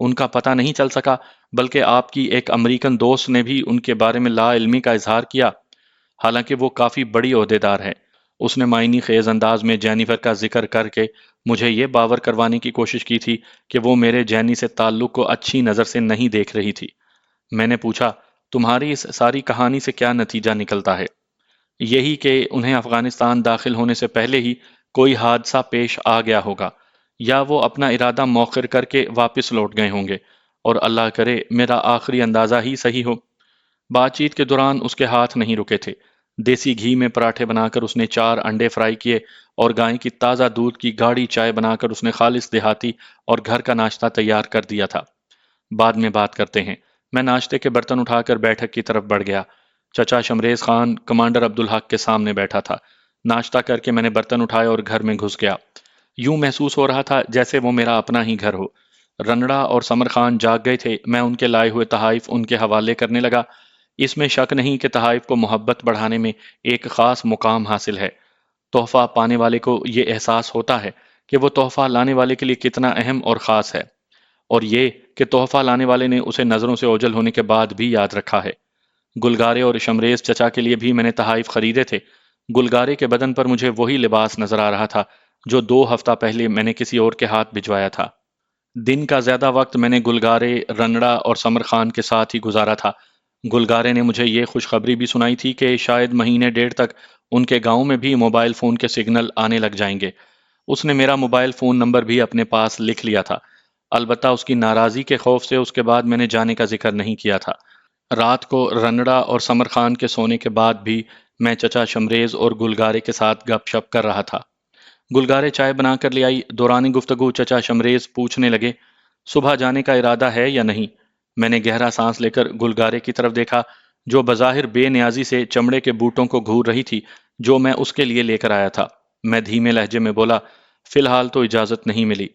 ان کا پتہ نہیں چل سکا، بلکہ آپ کی ایک امریکن دوست نے بھی ان کے بارے میں لا علمی کا اظہار کیا، حالانکہ وہ کافی بڑی عہدیدار ہے۔ اس نے معنی خیز انداز میں جینیفر کا ذکر کر کے مجھے یہ باور کروانے کی کوشش کی تھی کہ وہ میرے جینی سے تعلق کو اچھی نظر سے نہیں دیکھ رہی تھی۔ میں نے پوچھا، تمہاری اس ساری کہانی سے کیا نتیجہ نکلتا ہے؟ یہی کہ انہیں افغانستان داخل ہونے سے پہلے ہی کوئی حادثہ پیش آ گیا ہوگا، یا وہ اپنا ارادہ مؤخر کر کے واپس لوٹ گئے ہوں گے، اور اللہ کرے میرا آخری اندازہ ہی صحیح ہو۔ بات چیت کے دوران اس کے ہاتھ نہیں رکے تھے۔ دیسی گھی میں پراٹھے بنا کر اس نے 4 انڈے فرائی کیے، اور گائے کی تازہ دودھ کی گاڑھی چائے بنا کر اس نے خالص دیہاتی اور گھر کا ناشتہ تیار کر دیا تھا۔ بعد میں بات کرتے ہیں۔ میں ناشتے کے برتن اٹھا کر بیٹھک کی طرف بڑھ گیا۔ چچا شمریز خان کمانڈر عبدالحق کے سامنے بیٹھا تھا۔ ناشتہ کر کے میں نے برتن اٹھائے اور گھر میں گھس گیا۔ یوں محسوس ہو رہا تھا جیسے وہ میرا اپنا ہی گھر ہو۔ رنڑا اور سمر خان جاگ گئے تھے۔ میں ان کے لائے ہوئے تحائف ان کے حوالے کرنے لگا۔ اس میں شک نہیں کہ تحائف کو محبت بڑھانے میں ایک خاص مقام حاصل ہے۔ تحفہ پانے والے کو یہ احساس ہوتا ہے کہ وہ تحفہ لانے والے کے لیے کتنا اہم اور خاص ہے، اور یہ کہ تحفہ لانے والے نے اسے نظروں سے اوجھل ہونے کے بعد بھی یاد رکھا ہے۔ گلگارے اور شمریز چچا کے لیے بھی میں نے تحائف خریدے تھے۔ گلگارے کے بدن پر مجھے وہی لباس نظر آ رہا تھا جو 2 ہفتہ پہلے میں نے کسی اور کے ہاتھ بھجوایا تھا۔ دن کا زیادہ وقت میں نے گلگارے، رنڑا اور سمر خان کے ساتھ ہی گزارا تھا۔ گلگارے نے مجھے یہ خوشخبری بھی سنائی تھی کہ شاید مہینے ڈیڑھ تک ان کے گاؤں میں بھی موبائل فون کے سگنل آنے لگ جائیں گے۔ اس نے میرا موبائل فون نمبر بھی اپنے پاس لکھ لیا تھا، البتہ اس کی ناراضی کے خوف سے اس کے بعد میں نے جانے کا ذکر نہیں کیا تھا۔ رات کو رنڑا اور سمر خان کے سونے کے بعد بھی میں چچا شمریز اور گلگارے کے ساتھ گپ شپ کر رہا تھا۔ گلگارے چائے بنا کر لے آئی۔ دوران گفتگو چچا شمریز پوچھنے لگے، صبح جانے کا ارادہ ہے یا نہیں؟ میں نے گہرا سانس لے کر گلگارے کی طرف دیکھا، جو بظاہر بے نیازی سے چمڑے کے بوٹوں کو گھور رہی تھی جو میں اس کے لیے لے کر آیا تھا۔ میں دھیمے لہجے میں بولا، فی الحال تو اجازت نہیں ملی۔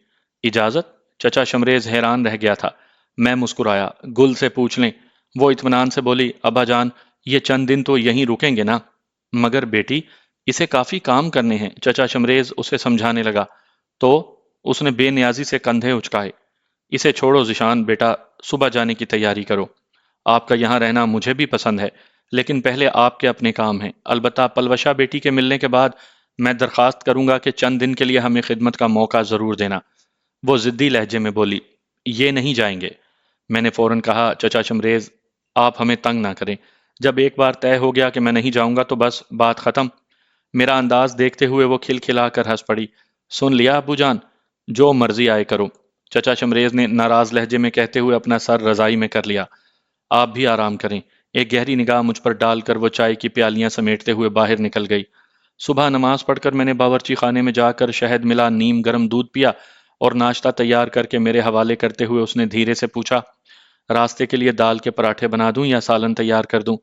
اجازت؟ چچا شمریز حیران رہ گیا تھا۔ میں مسکرایا، گل سے پوچھ لیں۔ وہ اطمینان سے بولی، ابا جان، یہ چند دن تو یہیں رکیں گے نا؟ مگر بیٹی، اسے کافی کام کرنے ہیں۔ چچا شمریز اسے سمجھانے لگا۔ تو اس نے بے نیازی سے کندھے اچکائے۔ اسے چھوڑو ذیشان بیٹا، صبح جانے کی تیاری کرو۔ آپ کا یہاں رہنا مجھے بھی پسند ہے، لیکن پہلے آپ کے اپنے کام ہیں۔ البتہ پلوشا بیٹی کے ملنے کے بعد میں درخواست کروں گا کہ چند دن کے لیے ہمیں خدمت کا موقع ضرور دینا۔ وہ ضدی لہجے میں بولی، یہ نہیں جائیں گے۔ میں نے فوراً کہا، چچا شمریز، آپ ہمیں تنگ نہ کریں۔ جب ایک بار طے ہو گیا کہ میں نہیں جاؤں گا تو بس بات ختم۔ میرا انداز دیکھتے ہوئے وہ کھلکھلا کر ہنس پڑی۔ سن لیا ابو جان، جو مرضی آئے کرو۔ چچا شمریز نے ناراض لہجے میں کہتے ہوئے اپنا سر رضائی میں کر لیا۔ آپ بھی آرام کریں۔ ایک گہری نگاہ مجھ پر ڈال کر وہ چائے کی پیالیاں سمیٹتے ہوئے باہر نکل گئی۔ صبح نماز پڑھ کر میں نے باورچی خانے میں جا کر شہد ملا نیم گرم دودھ پیا، اور ناشتہ تیار کر کے میرے حوالے کرتے ہوئے اس نے دھیرے سے پوچھا، راستے کے لیے دال کے پراٹھے بنا دوں یا سالن تیار کر دوں؟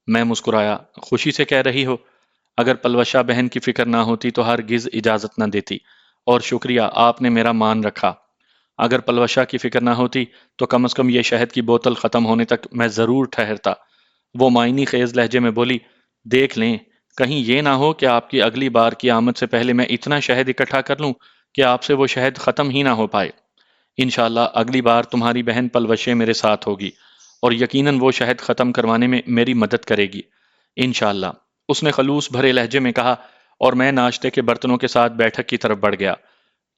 میں مسکرایا، خوشی سے کہہ رہی ہو؟ اگر پلوشا بہن کی فکر نہ ہوتی تو ہرگز اجازت نہ دیتی، اور شکریہ، آپ نے میرا مان رکھا۔ اگر پلوشا کی فکر نہ ہوتی تو کم از کم یہ شہد کی بوتل ختم ہونے تک میں ضرور ٹھہرتا۔ وہ معنی خیز لہجے میں بولی، دیکھ لیں، کہیں یہ نہ ہو کہ آپ کی اگلی بار کی آمد سے پہلے میں اتنا شہد اکٹھا کر لوں کہ آپ سے وہ شہد ختم ہی نہ ہو پائے۔ انشاءاللہ اگلی بار تمہاری بہن پلوشے میرے ساتھ ہوگی، اور یقیناً وہ شہد ختم کروانے میں میری مدد کرے گی انشاءاللہ، اس نے خلوص بھرے لہجے میں کہا، اور میں ناشتے کے برتنوں کے ساتھ بیٹھک کی طرف بڑھ گیا۔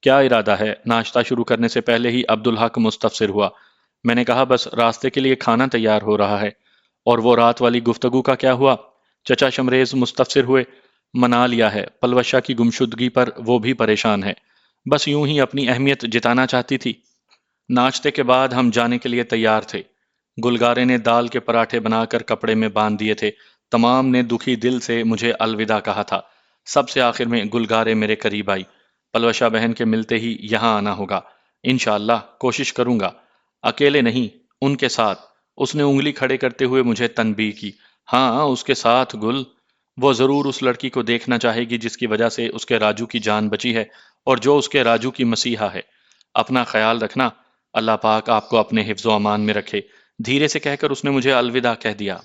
کیا ارادہ ہے؟ ناشتہ شروع کرنے سے پہلے ہی عبدالحق مستفسر ہوا۔ میں نے کہا، بس راستے کے لیے کھانا تیار ہو رہا ہے۔ اور وہ رات والی گفتگو کا کیا ہوا؟ چچا شمریز مستفسر ہوئے۔ منا لیا ہے، پلوشا کی گمشدگی پر وہ بھی پریشان ہے، بس یوں ہی اپنی اہمیت جتانا چاہتی تھی۔ ناشتے کے بعد ہم جانے کے لیے تیار تھے۔ گلگارے نے دال کے پراٹھے بنا کر کپڑے میں باندھ دیے تھے۔ تمام نے دکھی دل سے مجھے الوداع کہا تھا۔ سب سے آخر میں گلگارے میرے قریب آئی۔ پلوشا بہن کے ملتے ہی یہاں آنا ہوگا۔ انشاءاللہ کوشش کروں گا۔ اکیلے نہیں، ان کے ساتھ۔ اس نے انگلی کھڑے کرتے ہوئے مجھے تنبیہ کی۔ ہاں، اس کے ساتھ گل۔ وہ ضرور اس لڑکی کو دیکھنا چاہے گی جس کی وجہ سے اس کے راجو کی جان بچی ہے، اور جو اس کے راجو کی مسیحا ہے۔ اپنا خیال رکھنا، اللہ پاک آپ کو اپنے حفظ و امان میں رکھے۔ دھیرے سے کہہ کر اس نے مجھے الوداع کہہ دیا۔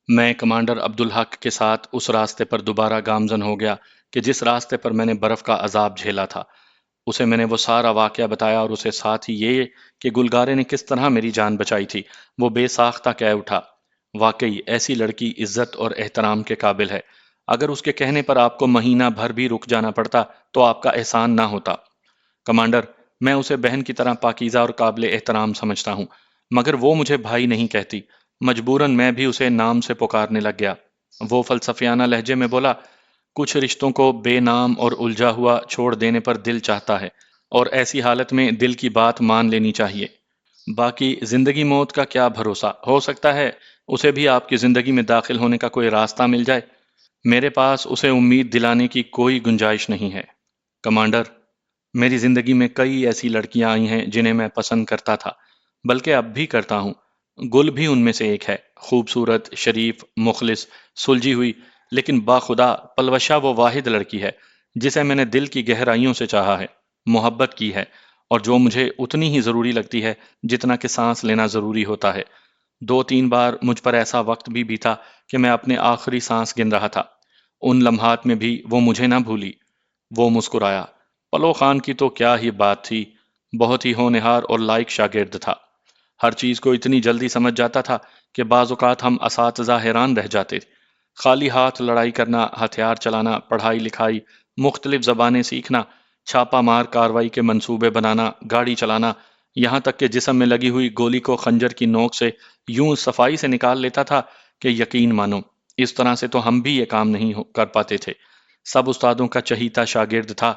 میں کمانڈر عبدالحق کے ساتھ اس راستے پر دوبارہ گامزن ہو گیا کہ جس راستے پر میں نے برف کا عذاب جھیلا تھا۔ اسے میں نے وہ سارا واقعہ بتایا اور اسے ساتھ ہی یہ کہ گلگارے نے کس طرح میری جان بچائی تھی۔ وہ بے ساختہ کہہ اٹھا، واقعی ایسی لڑکی عزت اور احترام کے قابل ہے۔ اگر اس کے کہنے پر آپ کو مہینہ بھر بھی رک جانا پڑتا تو آپ کا احسان نہ ہوتا۔ کمانڈر، میں اسے بہن کی طرح پاکیزہ اور قابل احترام سمجھتا ہوں، مگر وہ مجھے بھائی نہیں کہتی۔ مجبوراً میں بھی اسے نام سے پکارنے لگ گیا۔ وہ فلسفیانہ لہجے میں بولا، کچھ رشتوں کو بے نام اور الجھا ہوا چھوڑ دینے پر دل چاہتا ہے، اور ایسی حالت میں دل کی بات مان لینی چاہیے۔ باقی زندگی موت کا کیا بھروسہ، ہو سکتا ہے اسے بھی آپ کی زندگی میں داخل ہونے کا کوئی راستہ مل جائے۔ میرے پاس اسے امید دلانے کی کوئی گنجائش نہیں ہے۔ کمانڈر، میری زندگی میں کئی ایسی لڑکیاں آئی ہیں جنہیں میں پسند کرتا تھا، بلکہ اب بھی کرتا ہوں۔ گل بھی ان میں سے ایک ہے، خوبصورت، شریف، مخلص، سلجھی ہوئی، لیکن باخدا پلوشا وہ واحد لڑکی ہے جسے میں نے دل کی گہرائیوں سے چاہا ہے، محبت کی ہے، اور جو مجھے اتنی ہی ضروری لگتی ہے جتنا کہ سانس لینا ضروری ہوتا ہے۔ 2-3 بار مجھ پر ایسا وقت بھی بیتا کہ میں اپنے آخری سانس گن رہا تھا۔ ان لمحات میں بھی وہ مجھے نہ بھولی۔ وہ مسکرایا۔ پلو خان کی تو کیا ہی بات تھی، بہت ہی ہونہار اور لائق شاگرد تھا۔ ہر چیز کو اتنی جلدی سمجھ جاتا تھا کہ بعض اوقات ہم اساتذہ حیران رہ جاتے تھے۔ خالی ہاتھ لڑائی کرنا، ہتھیار چلانا، پڑھائی لکھائی، مختلف زبانیں سیکھنا، چھاپا مار کاروائی کے منصوبے بنانا، گاڑی چلانا، یہاں تک کہ جسم میں لگی ہوئی گولی کو خنجر کی نوک سے یوں صفائی سے نکال لیتا تھا کہ یقین مانو اس طرح سے تو ہم بھی یہ کام نہیں کر پاتے تھے۔ سب استادوں کا چہیتا شاگرد تھا۔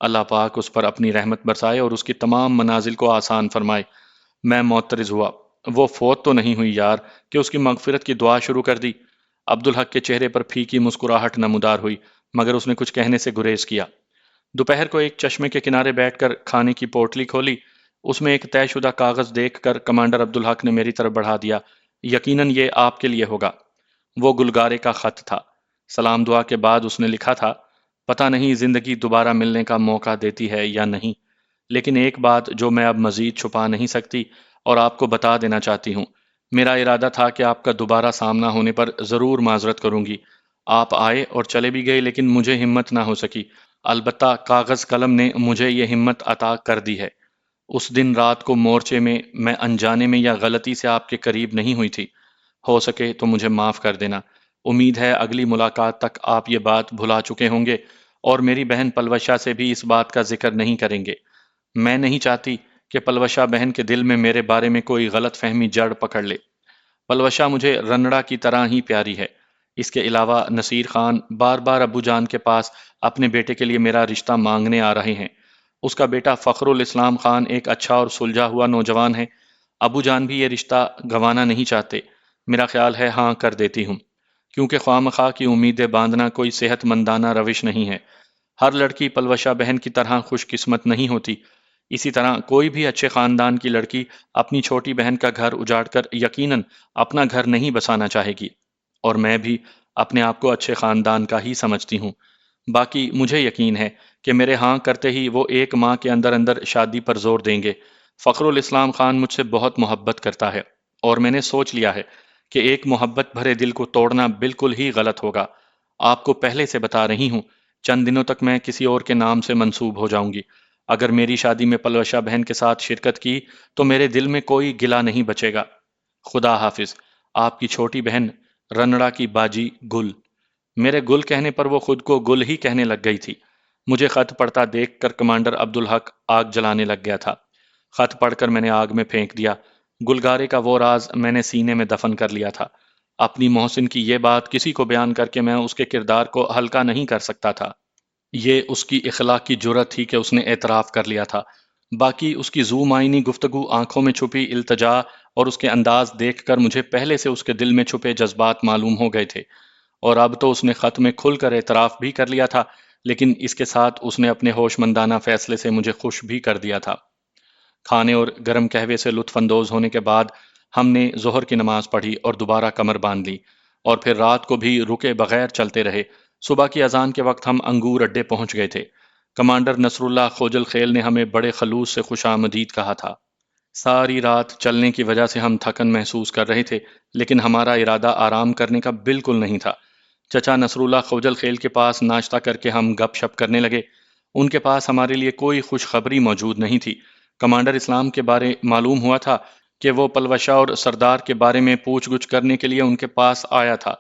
اللہ پاک اس پر اپنی رحمت برسائے اور اس کی تمام منازل کو آسان فرمائے۔ میں معترض ہوا، وہ فوت تو نہیں ہوئی یار کہ اس کی مغفرت کی دعا شروع کر دی؟ عبدالحق کے چہرے پر پھیکی مسکراہٹ نمودار ہوئی، مگر اس نے کچھ کہنے سے گریز کیا۔ دوپہر کو ایک چشمے کے کنارے بیٹھ کر کھانے کی پوٹلی کھولی۔ اس میں ایک طے شدہ کاغذ دیکھ کر کمانڈر عبدالحق نے میری طرف بڑھا دیا۔ یقیناً یہ آپ کے لیے ہوگا۔ وہ گلگارے کا خط تھا۔ سلام دعا کے بعد اس نے لکھا تھا، پتہ نہیں زندگی دوبارہ ملنے کا موقع دیتی ہے یا نہیں، لیکن ایک بات جو میں اب مزید چھپا نہیں سکتی اور آپ کو بتا دینا چاہتی ہوں، میرا ارادہ تھا کہ آپ کا دوبارہ سامنا ہونے پر ضرور معذرت کروں گی۔ آپ آئے اور چلے بھی گئے، لیکن مجھے ہمت نہ ہو سکی۔ البتہ کاغذ قلم نے مجھے یہ ہمت عطا کر دی ہے۔ اس دن رات کو مورچے میں انجانے میں یا غلطی سے آپ کے قریب نہیں ہوئی تھی۔ ہو سکے تو مجھے معاف کر دینا۔ امید ہے اگلی ملاقات تک آپ یہ بات بھلا چکے ہوں گے اور میری بہن پلوشا سے بھی اس بات کا ذکر نہیں کریں گے۔ میں نہیں چاہتی کہ پلوشا بہن کے دل میں میرے بارے میں کوئی غلط فہمی جڑ پکڑ لے۔ پلوشا مجھے رنڑا کی طرح ہی پیاری ہے۔ اس کے علاوہ نصیر خان بار بار ابو جان کے پاس اپنے بیٹے کے لیے میرا رشتہ مانگنے آ رہے ہیں۔ اس کا بیٹا فخر الاسلام خان ایک اچھا اور سلجھا ہوا نوجوان ہے۔ ابو جان بھی یہ رشتہ گنوانا نہیں چاہتے۔ میرا خیال ہے ہاں کر دیتی ہوں، کیونکہ خواہ مخواہ کی امیدیں باندھنا کوئی صحت مندانہ روش نہیں ہے۔ ہر لڑکی پلوشا بہن کی طرح خوش قسمت نہیں ہوتی۔ اسی طرح کوئی بھی اچھے خاندان کی لڑکی اپنی چھوٹی بہن کا گھر اجاڑ کر یقیناً اپنا گھر نہیں بسانا چاہے گی، اور میں بھی اپنے آپ کو اچھے خاندان کا ہی سمجھتی ہوں۔ باقی مجھے یقین ہے کہ میرے ہاں کرتے ہی وہ ایک ماہ کے اندر اندر شادی پر زور دیں گے۔ فخر الاسلام خان مجھ سے بہت محبت کرتا ہے، اور میں نے سوچ لیا ہے کہ ایک محبت بھرے دل کو توڑنا بالکل ہی غلط ہوگا۔ آپ کو پہلے سے بتا رہی ہوں، چند دنوں تک میں کسی اور کے نام سے منسوب ہو جاؤں گی۔ اگر میری شادی میں پلوشا بہن کے ساتھ شرکت کی تو میرے دل میں کوئی گلہ نہیں بچے گا۔ خدا حافظ، آپ کی چھوٹی بہن رنڑا کی باجی گل۔ میرے گل کہنے پر وہ خود کو گل ہی کہنے لگ گئی تھی۔ مجھے خط پڑھتا دیکھ کر کمانڈر عبدالحق آگ جلانے لگ گیا تھا۔ خط پڑھ کر میں نے آگ میں پھینک دیا۔ گلگارے کا وہ راز میں نے سینے میں دفن کر لیا تھا۔ اپنی محسن کی یہ بات کسی کو بیان کر کے میں اس کے کردار کو ہلکا نہیں کر سکتا تھا۔ یہ اس کی اخلاق کی جرت تھی کہ اس نے اعتراف کر لیا تھا۔ باقی اس کی ذو معنی گفتگو، آنکھوں میں چھپی التجا اور اس کے انداز دیکھ کر مجھے پہلے سے اس کے دل میں چھپے جذبات معلوم ہو گئے تھے، اور اب تو اس نے خط میں کھل کر اعتراف بھی کر لیا تھا، لیکن اس کے ساتھ اس نے اپنے ہوش مندانہ فیصلے سے مجھے خوش بھی کر دیا تھا۔ کھانے اور گرم قہوے سے لطف اندوز ہونے کے بعد ہم نے ظہر کی نماز پڑھی اور دوبارہ کمر باندھ لی، اور پھر رات کو بھی رکے بغیر چلتے رہے۔ صبح کی اذان کے وقت ہم انگور اڈے پہنچ گئے تھے۔ کمانڈر نصر اللہ خوجل خیل نے ہمیں بڑے خلوص سے خوش آمدید کہا تھا۔ ساری رات چلنے کی وجہ سے ہم تھکن محسوس کر رہے تھے، لیکن ہمارا ارادہ آرام کرنے کا بالکل نہیں تھا۔ چچا نصر اللہ خوجل خیل کے پاس ناشتہ کر کے ہم گپ شپ کرنے لگے۔ ان کے پاس ہمارے لیے کوئی خوشخبری موجود نہیں تھی۔ کمانڈر اسلام کے بارے معلوم ہوا تھا کہ وہ پلوشہ اور سردار کے بارے میں پوچھ گچھ کرنے کے لیے ان کے پاس آیا تھا۔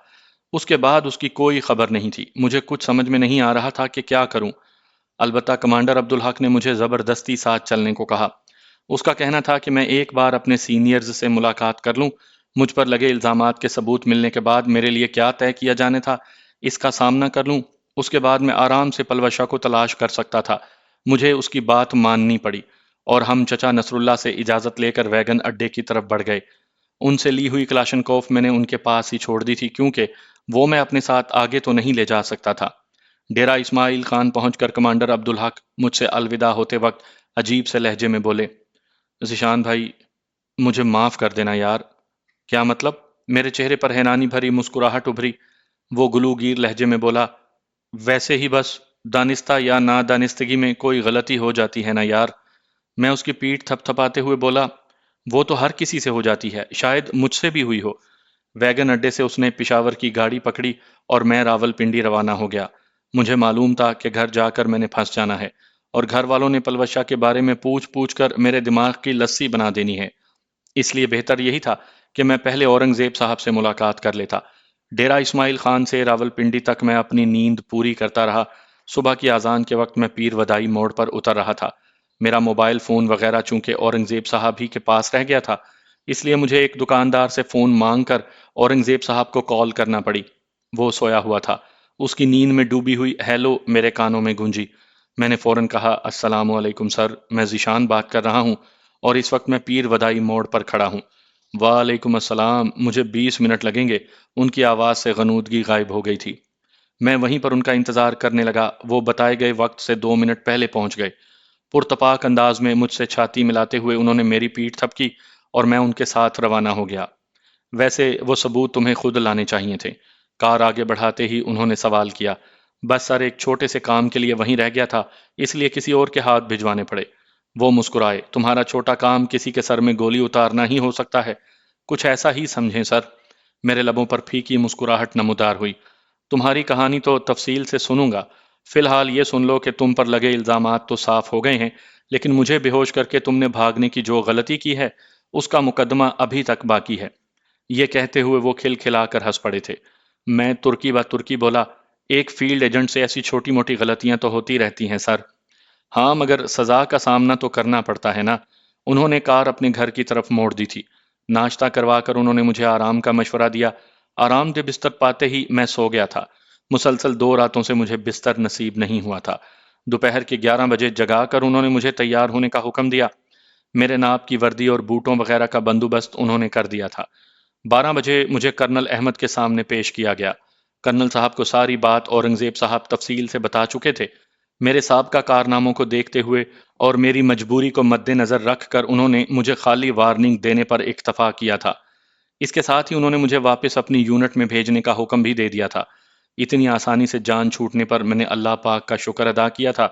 اس کے بعد اس کی کوئی خبر نہیں تھی۔ مجھے کچھ سمجھ میں نہیں آ رہا تھا کہ کیا کروں۔ البتہ کمانڈر عبدالحق نے مجھے زبردستی ساتھ چلنے کو کہا۔ اس کا کہنا تھا کہ میں ایک بار اپنے سینئرز سے ملاقات کر لوں، مجھ پر لگے الزامات کے ثبوت ملنے کے بعد میرے لیے کیا طے کیا جانے تھا، اس کا سامنا کر لوں، اس کے بعد میں آرام سے پلوشہ کو تلاش کر سکتا تھا۔ مجھے اس کی بات ماننی پڑی اور ہم چچا نصر اللہ سے اجازت لے کر ویگن اڈے کی طرف بڑھ گئے۔ ان سے لی ہوئی کلاشنکوف میں نے ان کے پاس ہی چھوڑ دی تھی، کیونکہ وہ میں اپنے ساتھ آگے تو نہیں لے جا سکتا تھا۔ ڈیرہ اسماعیل خان پہنچ کر کمانڈر عبدالحق مجھ سے الوداع ہوتے وقت عجیب سے لہجے میں بولے، ذیشان بھائی، مجھے معاف کر دینا یار۔ کیا مطلب؟ میرے چہرے پر حیرانی بھری مسکراہٹ ابھری۔ وہ گلوگیر لہجے میں بولا، ویسے ہی بس دانستہ یا نادانستگی میں کوئی غلطی ہو جاتی ہے نا یار۔ میں اس کی پیٹھ تھپ تھپاتے ہوئے بولا، وہ تو ہر کسی سے ہو جاتی ہے، شاید مجھ سے بھی ہوئی ہو۔ ویگن اڈے سے اس نے پشاور کی گاڑی پکڑی اور میں راول پنڈی روانہ ہو گیا۔ مجھے معلوم تھا کہ گھر جا کر میں نے پھنس جانا ہے، اور گھر والوں نے پلوشہ کے بارے میں پوچھ پوچھ کر میرے دماغ کی لسی بنا دینی ہے۔ اس لیے بہتر یہی تھا کہ میں پہلے اورنگزیب صاحب سے ملاقات کر لیتا۔ ڈیرہ اسماعیل خان سے راول پنڈی تک میں اپنی نیند پوری کرتا رہا۔ صبح کی اذان کے وقت میں پیر ودائی موڑ پر اتر رہا تھا۔ میرا موبائل فون وغیرہ چونکہ اورنگزیب صاحب ہی کے پاس رہ گیا تھا، اس لیے مجھے ایک دکاندار سے فون مانگ کر اورنگزیب صاحب کو کال کرنا پڑی۔ وہ سویا ہوا تھا۔ اس کی نیند میں ڈوبی ہوئی ہیلو میرے کانوں میں گونجی۔ میں نے فوراً کہا، السلام علیکم سر، میں ذیشان بات کر رہا ہوں اور اس وقت میں پیر ودائی موڑ پر کھڑا ہوں۔ وعلیکم السلام، مجھے 20 منٹ لگیں گے۔ ان کی آواز سے غنودگی غائب ہو گئی تھی۔ میں وہیں پر ان کا انتظار کرنے لگا۔ وہ بتائے گئے وقت سے 2 منٹ پہلے پہنچ گئے۔ پرتپاک انداز میں مجھ سے چھاتی ملاتے ہوئے انہوں نے میری پیٹھ تھپکی اور میں ان کے ساتھ روانہ ہو گیا۔ ویسے وہ ثبوت تمہیں خود لانے چاہیے تھے۔ کار آگے بڑھاتے ہی انہوں نے سوال کیا۔ بس سر، ایک چھوٹے سے کام کے لیے وہیں رہ گیا تھا، اس لیے کسی اور کے ہاتھ بھجوانے پڑے۔ وہ مسکرائے۔ تمہارا چھوٹا کام کسی کے سر میں گولی اتارنا ہی ہو سکتا ہے؟ کچھ ایسا ہی سمجھیں سر۔ میرے لبوں پر پھیکی مسکراہٹ نمودار ہوئی۔ تمہاری کہانی تو تفصیل سے سنوں گا، فی الحال یہ سن لو کہ تم پر لگے الزامات تو صاف ہو گئے ہیں، لیکن مجھے بے ہوش کر کے تم نے بھاگنے کی جو غلطی کی ہے اس کا مقدمہ ابھی تک باقی ہے۔ یہ کہتے ہوئے وہ کھل کھلا کر ہنس پڑے تھے۔ میں ترکی با ترکی بولا، ایک فیلڈ ایجنٹ سے ایسی چھوٹی موٹی غلطیاں تو ہوتی رہتی ہیں سر۔ ہاں، مگر سزا کا سامنا تو کرنا پڑتا ہے نا۔ انہوں نے کار اپنے گھر کی طرف موڑ دی تھی۔ ناشتہ کروا کر انہوں نے مجھے آرام کا مشورہ دیا۔ آرام دہ بستر پاتے ہی میں سو گیا تھا۔ مسلسل 2 راتوں سے مجھے بستر نصیب نہیں ہوا تھا۔ دوپہر کے 11 بجے جگا کر انہوں نے مجھے تیار ہونے کا حکم دیا۔ میرے ناپ کی وردی اور بوٹوں وغیرہ کا بندوبست انہوں نے کر دیا تھا۔ 12 بجے مجھے کرنل احمد کے سامنے پیش کیا گیا۔ کرنل صاحب کو ساری بات اورنگزیب صاحب تفصیل سے بتا چکے تھے۔ میرے سابقہ کارناموں کو دیکھتے ہوئے اور میری مجبوری کو مد نظر رکھ کر انہوں نے مجھے خالی وارننگ دینے پر اکتفا کیا تھا۔ اس کے ساتھ ہی انہوں نے مجھے واپس اپنی یونٹ میں بھیجنے کا حکم بھی دے دیا تھا۔ اتنی آسانی سے جان چھوٹنے پر میں نے اللہ پاک کا شکر ادا کیا تھا۔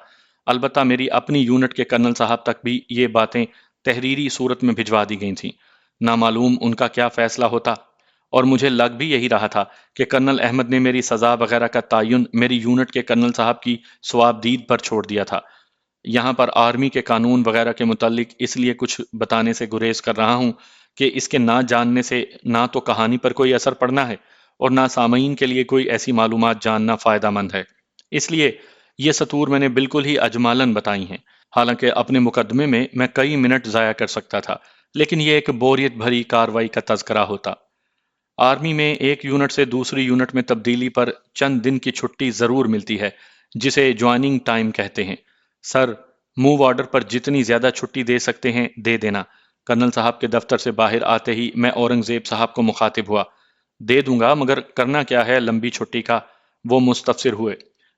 البتہ میری اپنی یونٹ کے کرنل صاحب تک بھی یہ باتیں تحریری صورت میں بھجوا دی گئی تھیں۔ نامعلوم ان کا کیا فیصلہ ہوتا، اور مجھے لگ بھی یہی رہا تھا کہ کرنل احمد نے میری سزا وغیرہ کا تعین میری یونٹ کے کرنل صاحب کی ثواب دید پر چھوڑ دیا تھا۔ یہاں پر آرمی کے قانون وغیرہ کے متعلق اس لیے کچھ بتانے سے گریز کر رہا ہوں کہ اس کے نہ جاننے سے نہ تو کہانی پر کوئی اثر پڑنا ہے اور نہ سامعین کے لیے کوئی ایسی معلومات جاننا فائدہ مند ہے۔ اس لیے یہ سطور میں نے بالکل ہی اجمالاً بتائی ہیں۔ حالانکہ اپنے مقدمے میں میں کئی منٹ ضائع کر سکتا تھا، لیکن یہ ایک بوریت بھری کاروائی کا تذکرہ ہوتا۔ آرمی میں ایک یونٹ سے دوسری یونٹ میں تبدیلی پر چند دن کی چھٹی ضرور ملتی ہے، جسے جوائننگ ٹائم کہتے ہیں۔ سر، موو آرڈر پر جتنی زیادہ چھٹی دے سکتے ہیں دے دینا۔ کرنل صاحب کے دفتر سے باہر آتے ہی میں اورنگزیب صاحب کو مخاطب ہوا۔ دے دوں گا، مگر کرنا کیا ہے لمبی چھٹی کا؟ وہ مستفسر ہوئے۔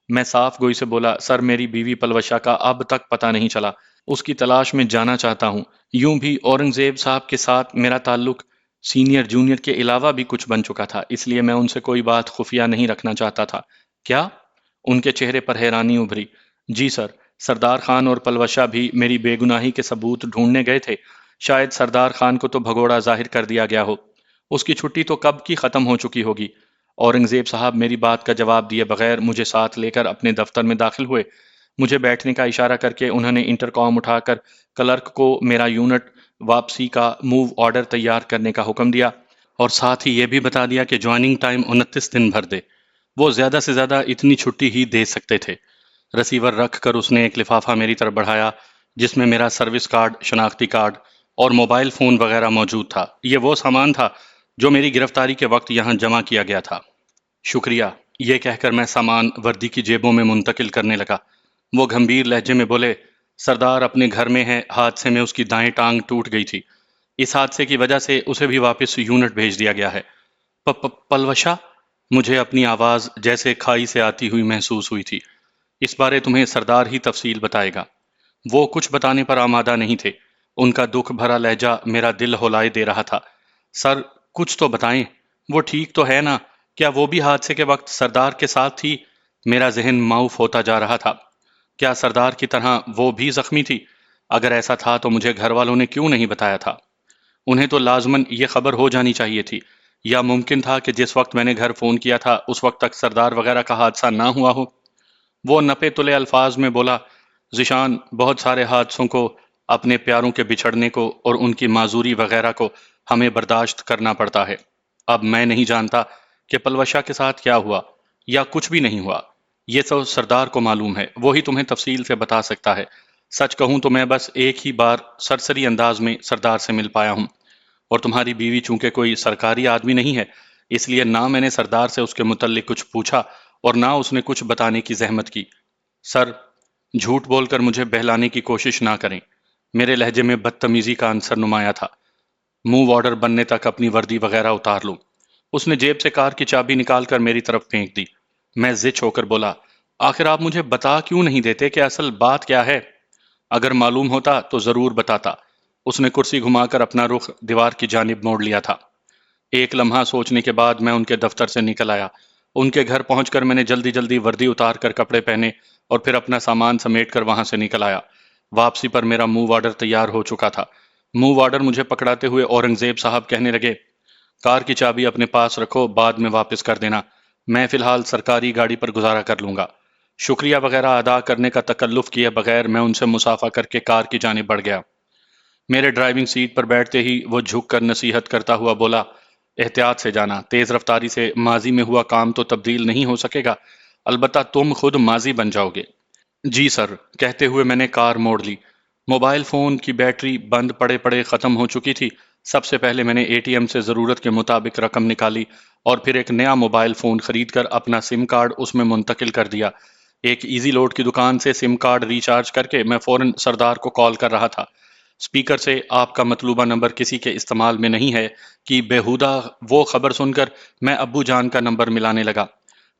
میں صاف گوئی سے بولا، سر میری بیوی پلوشہ کا اب تک پتہ نہیں چلا، اس کی تلاش میں جانا چاہتا ہوں۔ یوں بھی اورنگزیب صاحب کے ساتھ میرا تعلق سینئر جونیئر کے علاوہ بھی کچھ بن چکا تھا، اس لیے میں ان سے کوئی بات خفیہ نہیں رکھنا چاہتا تھا۔ کیا؟ ان کے چہرے پر حیرانی ابھری۔ جی سر، سردار خان اور پلوشہ بھی میری بے گناہی کے ثبوت ڈھونڈنے گئے تھے۔ شاید سردار خان کو تو بھگوڑا ظاہر کر دیا گیا ہو، اس کی چھٹی تو کب کی ختم ہو چکی ہوگی۔ اورنگزیب صاحب میری بات کا جواب دیے بغیر مجھے ساتھ لے کر اپنے دفتر میں داخل ہوئے۔ مجھے بیٹھنے کا اشارہ کر کے انہوں نے انٹرکام اٹھا کر کلرک کو میرا یونٹ واپسی کا موو آرڈر تیار کرنے کا حکم دیا، اور ساتھ ہی یہ بھی بتا دیا کہ جوائننگ ٹائم 29 دن بھر دے۔ وہ زیادہ سے زیادہ اتنی چھٹی ہی دے سکتے تھے۔ رسیور رکھ کر اس نے ایک لفافہ میری طرف بڑھایا جس میں میرا سروس کارڈ، شناختی کارڈ اور موبائل فون وغیرہ موجود تھا۔ یہ وہ سامان تھا جو میری گرفتاری کے وقت یہاں جمع کیا گیا تھا۔ شکریہ، یہ کہہ کر میں سامان وردی کی جیبوں میں منتقل کرنے لگا۔ وہ گھمبیر لہجے میں بولے، سردار اپنے گھر میں ہے، حادثے میں اس کی دائیں ٹانگ ٹوٹ گئی تھی، اس حادثے کی وجہ سے اسے بھی واپس یونٹ بھیج دیا گیا ہے۔ پلوشا؟ مجھے اپنی آواز جیسے کھائی سے آتی ہوئی محسوس ہوئی تھی۔ اس بارے تمہیں سردار ہی تفصیل بتائے گا۔ وہ کچھ بتانے پر آمادہ نہیں تھے۔ ان کا دکھ بھرا لہجہ میرا دل ہولائے دے رہا تھا۔ سر، کچھ تو بتائیں، وہ ٹھیک تو ہے نا؟ کیا وہ بھی حادثے کے وقت سردار کے ساتھ تھی؟ میرا ذہن معاف ہوتا جا رہا تھا۔ کیا سردار کی طرح وہ بھی زخمی تھی؟ اگر ایسا تھا تو مجھے گھر والوں نے کیوں نہیں بتایا تھا؟ انہیں تو لازماً یہ خبر ہو جانی چاہیے تھی، یا ممکن تھا کہ جس وقت میں نے گھر فون کیا تھا اس وقت تک سردار وغیرہ کا حادثہ نہ ہوا ہو۔ وہ نپے تلے الفاظ میں بولا، ذیشان، بہت سارے حادثوں کو، اپنے پیاروں کے بچھڑنے کو اور ان کی معذوری وغیرہ کو ہمیں برداشت کرنا پڑتا ہے۔ اب میں نہیں جانتا کہ پلوشا کے ساتھ کیا ہوا یا کچھ بھی نہیں ہوا، یہ تو سردار کو معلوم ہے، وہی تمہیں تفصیل سے بتا سکتا ہے۔ سچ کہوں تو میں بس ایک ہی بار سرسری انداز میں سردار سے مل پایا ہوں، اور تمہاری بیوی چونکہ کوئی سرکاری آدمی نہیں ہے، اس لیے نہ میں نے سردار سے اس کے متعلق کچھ پوچھا اور نہ اس نے کچھ بتانے کی زحمت کی۔ سر، جھوٹ بول کر مجھے بہلانے کی کوشش نہ کریں۔ میرے لہجے میں بدتمیزی کا عنصر نمایاں تھا۔ موو آرڈر بننے تک اپنی وردی وغیرہ اتار لوں۔ اس نے جیب سے کار کی چابی نکال کر میری طرف پھینک دی۔ میں زچ ہو کر بولا، آخر آپ مجھے بتا کیوں نہیں دیتے کہ اصل بات کیا ہے؟ اگر معلوم ہوتا تو ضرور بتاتا۔ اس نے کرسی گھما کر اپنا رخ دیوار کی جانب موڑ لیا تھا۔ ایک لمحہ سوچنے کے بعد میں ان کے دفتر سے نکل آیا۔ ان کے گھر پہنچ کر میں نے جلدی جلدی وردی اتار کر کپڑے پہنے اور پھر اپنا سامان سمیٹ کر وہاں سے نکل آیا۔ واپسی پر میرا موو آرڈر تیار ہو چکا تھا۔ موو آرڈر مجھے پکڑاتے ہوئے اورنگزیب صاحب کہنے لگے، کار کی چابی اپنے پاس رکھو، بعد میں واپس کر دینا، میں فی الحال سرکاری گاڑی پر گزارا کر لوں گا۔ شکریہ وغیرہ ادا کرنے کا تکلف کیے بغیر میں ان سے مصافحہ کر کے کار کی جانب بڑھ گیا۔ میرے ڈرائیونگ سیٹ پر بیٹھتے ہی وہ جھک کر نصیحت کرتا ہوا بولا، احتیاط سے جانا، تیز رفتاری سے ماضی میں ہوا کام تو تبدیل نہیں ہو سکے گا، البتہ تم خود ماضی بن جاؤ گے۔ جی سر، کہتے ہوئے میں نے کار موڑ لی۔ موبائل فون کی بیٹری بند پڑے پڑے ختم ہو چکی تھی۔ سب سے پہلے میں نے اے ٹی ایم سے ضرورت کے مطابق رقم نکالی اور پھر ایک نیا موبائل فون خرید کر اپنا سم کارڈ اس میں منتقل کر دیا۔ ایک ایزی لوڈ کی دکان سے سم کارڈ ریچارج کر کے میں فوراً سردار کو کال کر رہا تھا۔ اسپیکر سے آپ کا مطلوبہ نمبر کسی کے استعمال میں نہیں ہے کہ بےہودہ وہ خبر سن کر میں ابو جان کا نمبر ملانے لگا۔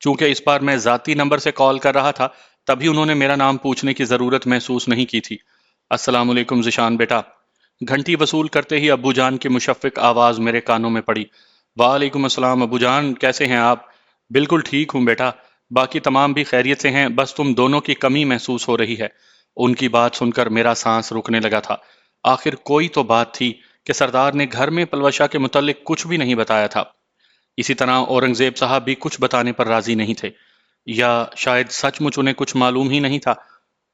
چونکہ اس بار میں ذاتی نمبر سے کال کر رہا تھا، تبھی انہوں نے میرا نام پوچھنے کی ضرورت محسوس نہیں کی تھی۔ السلام علیکم ذیشان بیٹا۔ گھنٹی وصول کرتے ہی ابو جان کی مشفق آواز میرے کانوں میں پڑی۔ وعلیکم السلام ابو جان، کیسے ہیں آپ؟ بالکل ٹھیک ہوں بیٹا، باقی تمام بھی خیریت سے ہیں، بس تم دونوں کی کمی محسوس ہو رہی ہے۔ ان کی بات سن کر میرا سانس رکنے لگا تھا۔ آخر کوئی تو بات تھی کہ سردار نے گھر میں پلوشا کے متعلق کچھ بھی نہیں بتایا تھا۔ اسی طرح اورنگزیب صاحب بھی کچھ بتانے پر راضی نہیں تھے، یا شاید سچ مچ انہیں کچھ معلوم ہی نہیں تھا۔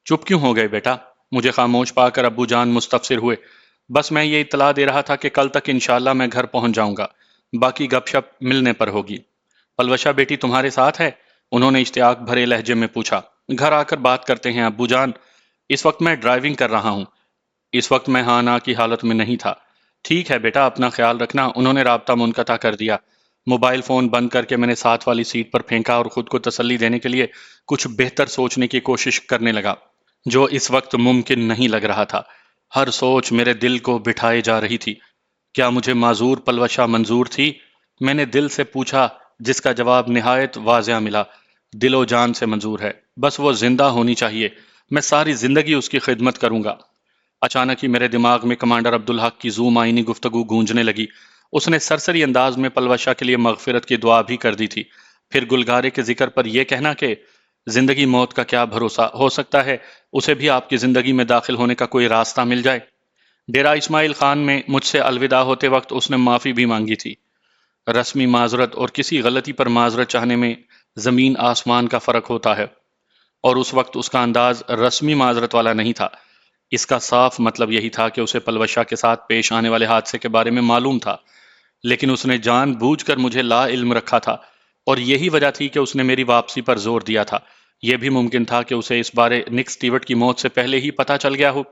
چپ کیوں ہو گئے بیٹا؟ مجھے خاموش پا کر ابو جان مستفسر ہوئے۔ بس میں یہ اطلاع دے رہا تھا کہ کل تک انشاءاللہ میں گھر پہنچ جاؤں گا، باقی گپ شپ ملنے پر ہوگی۔ پلوشا بیٹی تمہارے ساتھ ہے؟ انہوں نے اشتیاق بھرے لہجے میں پوچھا۔ گھر آ کر بات کرتے ہیں ابو جان، اس وقت میں ڈرائیونگ کر رہا ہوں۔ اس وقت میں ہاں نہ کی حالت میں نہیں تھا۔ ٹھیک ہے بیٹا، اپنا خیال رکھنا۔ انہوں نے رابطہ منقطع کر دیا۔ موبائل فون بند کر کے میں نے ساتھ والی سیٹ پر پھینکا اور خود کو تسلی دینے کے لیے کچھ بہتر سوچنے کی کوشش کرنے لگا، جو اس وقت ممکن نہیں لگ رہا تھا۔ ہر سوچ میرے دل کو بٹھائے جا رہی تھی۔ کیا مجھے معذور پلوشا منظور تھی؟ میں نے دل سے پوچھا، جس کا جواب نہایت واضح ملا۔ دل و جان سے منظور ہے، بس وہ زندہ ہونی چاہیے، میں ساری زندگی اس کی خدمت کروں گا۔ اچانک ہی میرے دماغ میں کمانڈر عبدالحق کی زوم آئینی گفتگو گونجنے لگی۔ اس نے سرسری انداز میں پلوشا کے لیے مغفرت کی دعا بھی کر دی تھی۔ پھر گلگارے کے ذکر پر یہ کہنا کہ زندگی موت کا کیا بھروسہ، ہو سکتا ہے اسے بھی آپ کی زندگی میں داخل ہونے کا کوئی راستہ مل جائے۔ ڈیرہ اسماعیل خان میں مجھ سے الوداع ہوتے وقت اس نے معافی بھی مانگی تھی۔ رسمی معذرت اور کسی غلطی پر معذرت چاہنے میں زمین آسمان کا فرق ہوتا ہے۔ اور اس وقت اس کا انداز رسمی معذرت والا نہیں تھا۔ اس کا صاف مطلب یہی تھا کہ اسے پلوشہ کے ساتھ پیش آنے والے حادثے کے بارے میں معلوم تھا، لیکن اس نے جان بوجھ کر مجھے لا علم رکھا تھا، اور یہی وجہ تھی کہ اس نے میری واپسی پر زور دیا تھا۔ یہ بھی ممکن تھا کہ اسے اس بارے نک سٹیورٹ کی موت سے پہلے ہی پتہ چل گیا ہو،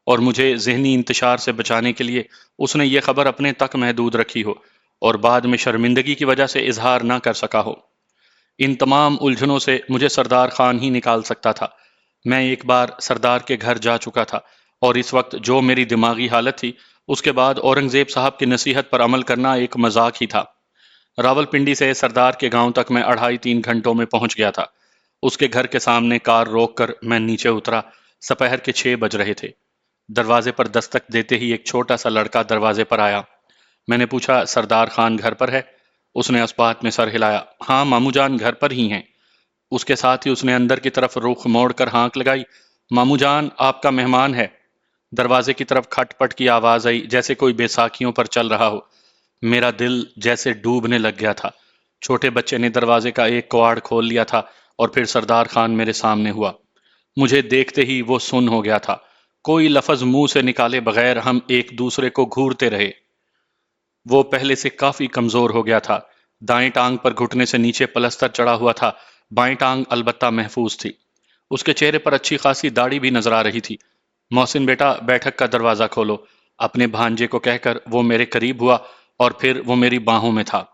اور مجھے ذہنی انتشار سے بچانے کے لیے اس نے یہ خبر اپنے تک محدود رکھی ہو اور بعد میں شرمندگی کی وجہ سے اظہار نہ کر سکا ہو۔ ان تمام الجھنوں سے مجھے سردار خان ہی نکال سکتا تھا۔ میں ایک بار سردار کے گھر جا چکا تھا، اور اس وقت جو میری دماغی حالت تھی، اس کے بعد اورنگزیب صاحب کی نصیحت پر عمل کرنا ایک مذاق ہی تھا۔ راولپنڈی سے سردار کے گاؤں تک میں 2.5-3 گھنٹوں میں پہنچ گیا تھا۔ اس کے گھر کے سامنے کار روک کر میں نیچے اترا۔ سپہر کے 6 بج رہے تھے۔ دروازے پر دستک دیتے ہی ایک چھوٹا سا لڑکا دروازے پر آیا۔ میں نے پوچھا، سردار خان گھر پر ہے؟ اس نے اسپات میں سر ہلایا۔ ہاں مامو جان گھر پر ہی ہیں۔ اس کے ساتھ ہی اس نے اندر کی طرف رخ موڑ کر ہانک لگائی، مامو جان آپ کا مہمان ہے۔ دروازے کی طرف کھٹ پٹ کی آواز آئی، جیسے کوئی بیساکھیوں پر چل رہا ہو۔ میرا دل جیسے ڈوبنے لگ گیا تھا۔ چھوٹے بچے نے دروازے کا ایک کواڑ کھول لیا تھا، اور پھر سردار خان میرے سامنے ہوا۔ مجھے دیکھتے ہی وہ سن ہو گیا تھا۔ کوئی لفظ منہ سے نکالے بغیر ہم ایک دوسرے کو گھورتے رہے۔ وہ پہلے سے کافی کمزور ہو گیا تھا۔ دائیں ٹانگ پر گھٹنے سے نیچے پلستر چڑھا ہوا تھا، بائیں ٹانگ البتہ محفوظ تھی۔ اس کے چہرے پر اچھی خاصی داڑھی بھی نظر آ رہی تھی۔ محسن بیٹا بیٹھک کا دروازہ کھولو، اپنے بھانجے کو کہہ کر وہ میرے قریب ہوا، اور پھر وہ میری باہوں میں تھا۔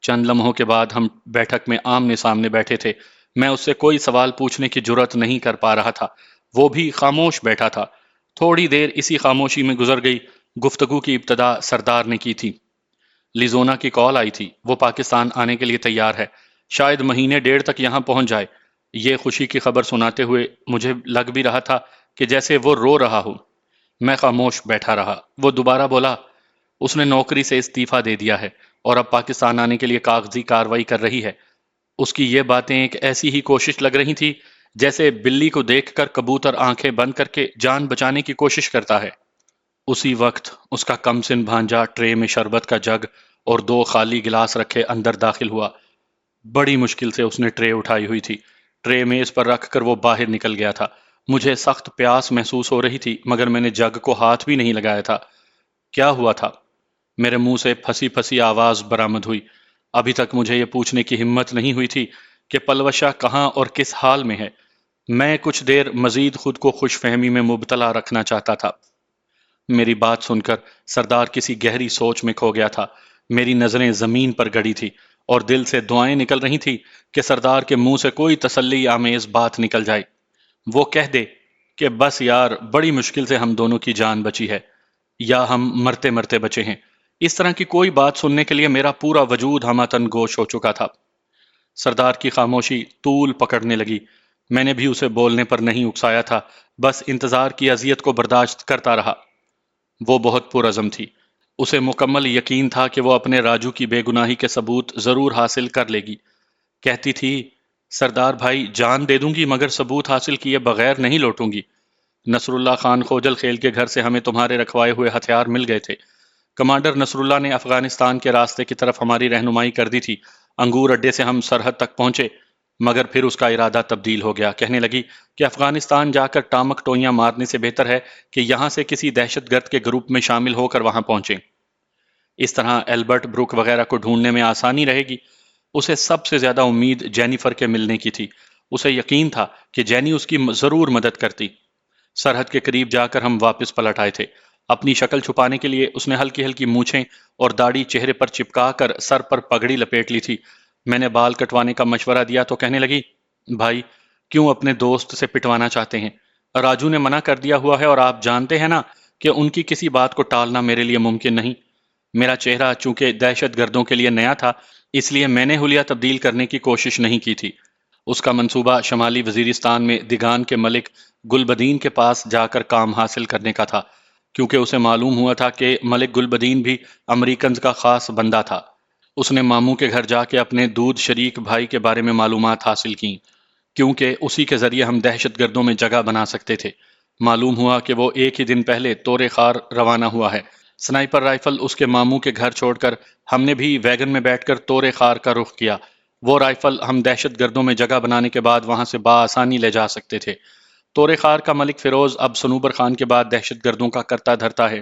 چند لمحوں کے بعد ہم بیٹھک میں آمنے سامنے بیٹھے تھے۔ میں اس سے کوئی سوال پوچھنے کی جرأت نہیں کر پا رہا تھا۔ وہ بھی خاموش بیٹھا تھا۔ تھوڑی دیر اسی خاموشی میں گزر گئی۔ گفتگو کی ابتدا سردار نے کی تھی۔ لیزونا کی کال آئی تھی، وہ پاکستان آنے کے لیے تیار ہے، شاید مہینے ڈیڑھ تک یہاں پہنچ جائے۔ یہ خوشی کی خبر سناتے ہوئے مجھے لگ بھی رہا تھا کہ جیسے وہ رو رہا ہو۔ میں خاموش بیٹھا رہا۔ وہ دوبارہ بولا، اس نے نوکری سے استعفیٰ دے دیا ہے اور اب پاکستان آنے کے لیے کاغذی کارروائی کر رہی ہے۔ اس کی یہ باتیں ایک ایسی ہی کوشش لگ رہی تھی جیسے بلی کو دیکھ کر کبوتر آنکھیں بند کر کے جان بچانے کی کوشش کرتا ہے۔ اسی وقت اس کا کم سن بھانجا ٹرے میں شربت کا جگ اور 2 خالی گلاس رکھے اندر داخل ہوا۔ بڑی مشکل سے اس نے ٹرے اٹھائی ہوئی تھی۔ ٹرے میز پر رکھ کر وہ باہر نکل گیا تھا۔ مجھے سخت پیاس محسوس ہو رہی تھی، مگر میں نے جگ کو ہاتھ بھی نہیں لگایا تھا۔ کیا ہوا تھا؟ میرے منہ سے پھنسی پھنسی آواز برآمد ہوئی۔ ابھی تک مجھے یہ پوچھنے کی ہمت نہیں ہوئی تھی کہ پلوشہ کہاں اور کس حال میں ہے۔ میں کچھ دیر مزید خود کو خوش فہمی میں مبتلا رکھنا چاہتا تھا۔ میری بات سن کر سردار کسی گہری سوچ میں کھو گیا تھا۔ میری نظریں زمین پر گڑی تھی، اور دل سے دعائیں نکل رہی تھی کہ سردار کے منہ سے کوئی تسلی آمیز بات نکل جائے۔ وہ کہہ دے کہ بس یار، بڑی مشکل سے ہم دونوں کی جان بچی ہے، یا ہم مرتے مرتے بچے ہیں۔ اس طرح کی کوئی بات سننے کے لیے میرا پورا وجود ہمہ گوش ہو چکا تھا۔ سردار کی خاموشی طول پکڑنے لگی۔ میں نے بھی اسے بولنے پر نہیں اکسایا تھا، بس انتظار کی اذیت کو برداشت کرتا رہا۔ وہ بہت پرعزم تھی۔ اسے مکمل یقین تھا کہ وہ اپنے راجو کی بے گناہی کے ثبوت ضرور حاصل کر لے گی۔ کہتی تھی، سردار بھائی جان دے دوں گی مگر ثبوت حاصل کیے بغیر نہیں لوٹوں گی۔ نصر اللہ خان خوجل خیل کے گھر سے ہمیں تمہارے رکھوائے ہوئے ہتھیار مل گئے تھے۔ کمانڈر نصر اللہ نے افغانستان کے راستے کی طرف ہماری رہنمائی کر دی تھی۔ انگور اڈے سے ہم سرحد تک پہنچے، مگر پھر اس کا ارادہ تبدیل ہو گیا۔ کہنے لگی کہ افغانستان جا کر ٹامک ٹوئیاں مارنے سے بہتر ہے کہ یہاں سے کسی دہشت گرد کے گروپ میں شامل ہو کر وہاں پہنچیں۔ اس طرح ایلبرٹ بروک وغیرہ کو ڈھونڈنے میں آسانی رہے گی۔ اسے سب سے زیادہ امید جینیفر کے ملنے کی تھی۔ اسے یقین تھا کہ جینی اس کی ضرور مدد کرتی۔ سرحد کے قریب جا کر ہم واپس پلٹ آئے تھے۔ اپنی شکل چھپانے کے لیے اس نے ہلکی ہلکی مونچھیں اور داڑھی چہرے پر چپکا کر سر پر پگڑی لپیٹ لی تھی۔ میں نے بال کٹوانے کا مشورہ دیا تو کہنے لگی، بھائی کیوں اپنے دوست سے پٹوانا چاہتے ہیں؟ راجو نے منع کر دیا ہوا ہے، اور آپ جانتے ہیں نا کہ ان کی کسی بات کو ٹالنا میرے لیے ممکن نہیں۔ میرا چہرہ چونکہ دہشت گردوں کے لیے نیا تھا، اس لیے میں نے حلیہ تبدیل کرنے کی کوشش نہیں کی تھی۔ اس کا منصوبہ شمالی وزیرستان میں دیگان کے ملک گلبدین کے پاس جا کر کام حاصل کرنے کا تھا، کیونکہ اسے معلوم ہوا تھا کہ ملک گلبدین بھی امریکنز کا خاص بندہ تھا۔ اس نے ماموں کے گھر جا کے اپنے دودھ شریک بھائی کے بارے میں معلومات حاصل کیں، کیونکہ اسی کے ذریعے ہم دہشت گردوں میں جگہ بنا سکتے تھے۔ معلوم ہوا کہ وہ ایک ہی دن پہلے تورے خار روانہ ہوا ہے۔ سنائپر رائفل اس کے ماموں کے گھر چھوڑ کر ہم نے بھی ویگن میں بیٹھ کر تورے خار کا رخ کیا۔ وہ رائفل ہم دہشت گردوں میں جگہ بنانے کے بعد وہاں سے بآسانی لے جا سکتے تھے۔ تورے خار کا ملک فیروز اب صنوبر خان کے بعد دہشت گردوں کا کرتا دھرتا ہے،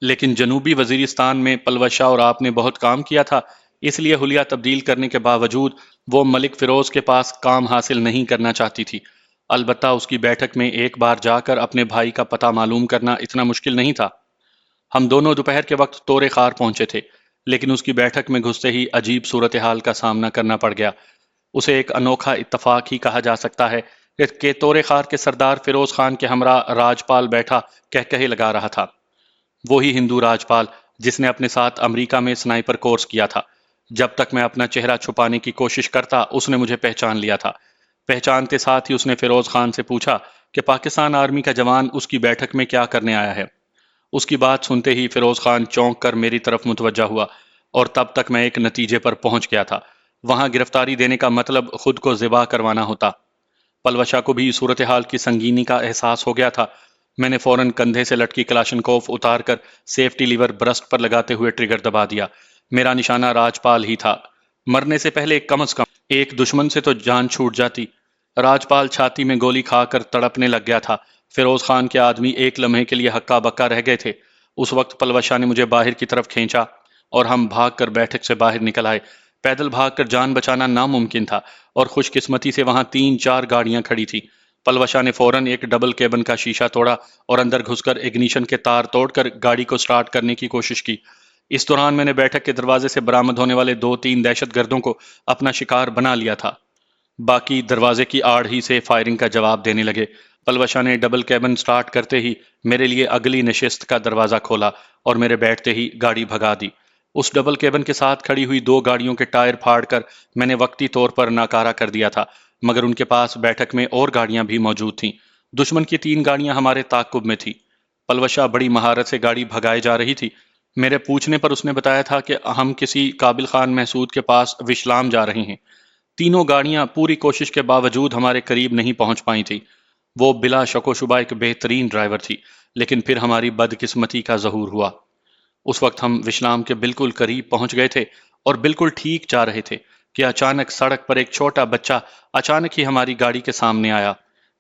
لیکن جنوبی وزیرستان میں پلوش شاہ اور آپ نے بہت کام کیا تھا، اس لیے حلیہ تبدیل کرنے کے باوجود وہ ملک فیروز کے پاس کام حاصل نہیں کرنا چاہتی تھی۔ البتہ اس کی بیٹھک میں ایک بار جا کر اپنے بھائی کا پتہ معلوم کرنا اتنا مشکل نہیں تھا۔ ہم دونوں دوپہر کے وقت تورے خار پہنچے تھے، لیکن اس کی بیٹھک میں گھستے ہی عجیب صورتحال کا سامنا کرنا پڑ گیا۔ اسے ایک انوکھا اتفاق ہی کہا جا سکتا ہے کہ تورے خار کے سردار فیروز خان کے ہمراہ راجپال بیٹھا کہے لگا رہا تھا، وہی ہندو راجپال جس نے اپنے ساتھ امریکہ میں سنائپر کورس کیا تھا۔ جب تک میں اپنا چہرہ چھپانے کی کوشش کرتا اس نے مجھے پہچان لیا تھا۔ پہچانتے ساتھ ہی اس نے فیروز خان سے پوچھا کہ پاکستان آرمی کا جوان اس کی بیٹھک میں کیا کرنے آیا ہے۔ اس کی بات سنتے ہی فیروز خان چونک کر میری طرف متوجہ ہوا، اور تب تک میں ایک نتیجے پر پہنچ گیا تھا۔ وہاں گرفتاری دینے کا مطلب خود کو ذبح کروانا ہوتا۔ پلوشا کو بھی صورتحال کی سنگینی کا احساس ہو گیا تھا۔ میں نے فوراً کندھے سے لٹکی کلاشنکوف اتار کر سیفٹی لیور برسٹ پر لگاتے ہوئے ٹریگر دبا دیا۔ میرا نشانہ راجپال ہی تھا۔ مرنے سے پہلے کم از کم ایک دشمن سے تو جان چھوٹ جاتی۔ راجپال چھاتی میں گولی کھا کر تڑپنے لگ گیا تھا۔ فیروز خان کے آدمی ایک لمحے کے لیے ہکا بکا رہ گئے تھے۔ اس وقت پلوشا نے مجھے باہر کی طرف کھینچا اور ہم بھاگ کر بیٹھک سے باہر نکل آئے۔ پیدل بھاگ کر جان بچانا ناممکن تھا، اور خوش قسمتی سے وہاں 3-4 گاڑیاں کھڑی تھی۔ پلوشا نے فوراً ایک ڈبل کیبن کا شیشہ توڑا اور اندر گھس کر اگنیشن کے تار توڑ کر گاڑی کو سٹارٹ کرنے کی کوشش کی۔ اس دوران میں نے بیٹھک کے دروازے سے برآمد ہونے والے 2-3 دہشت گردوں کو اپنا شکار بنا لیا تھا۔ باقی دروازے کی آڑ ہی سے فائرنگ کا جواب دینے لگے۔ پلوشا نے ڈبل کیبن سٹارٹ کرتے ہی میرے لیے اگلی نشست کا دروازہ کھولا اور میرے بیٹھتے ہی گاڑی بھگا دی۔ اس ڈبل کیبن کے ساتھ کھڑی ہوئی 2 گاڑیوں کے ٹائر پھاڑ کر میں نے وقتی طور پر ناکارہ کر دیا تھا، مگر ان کے پاس بیٹھک میں اور گاڑیاں بھی موجود تھیں۔ دشمن کی 3 گاڑیاں ہمارے تعاقب میں تھیں۔ پلوشا بڑی مہارت سے گاڑی بھگائے جا رہی تھی۔ میرے پوچھنے پر اس نے بتایا تھا کہ ہم کسی قابل خان محسود کے پاس وشلام جا رہے ہیں۔ تینوں گاڑیاں پوری کوشش کے باوجود ہمارے قریب نہیں پہنچ پائی تھیں۔ وہ بلا شک و شبہ ایک بہترین ڈرائیور تھی، لیکن پھر ہماری بدقسمتی کا ظہور ہوا۔ اس وقت ہم وشلام کے بالکل قریب پہنچ گئے تھے اور بالکل ٹھیک جا رہے تھے کہ اچانک سڑک پر ایک چھوٹا بچہ اچانک ہی ہماری گاڑی کے سامنے آیا۔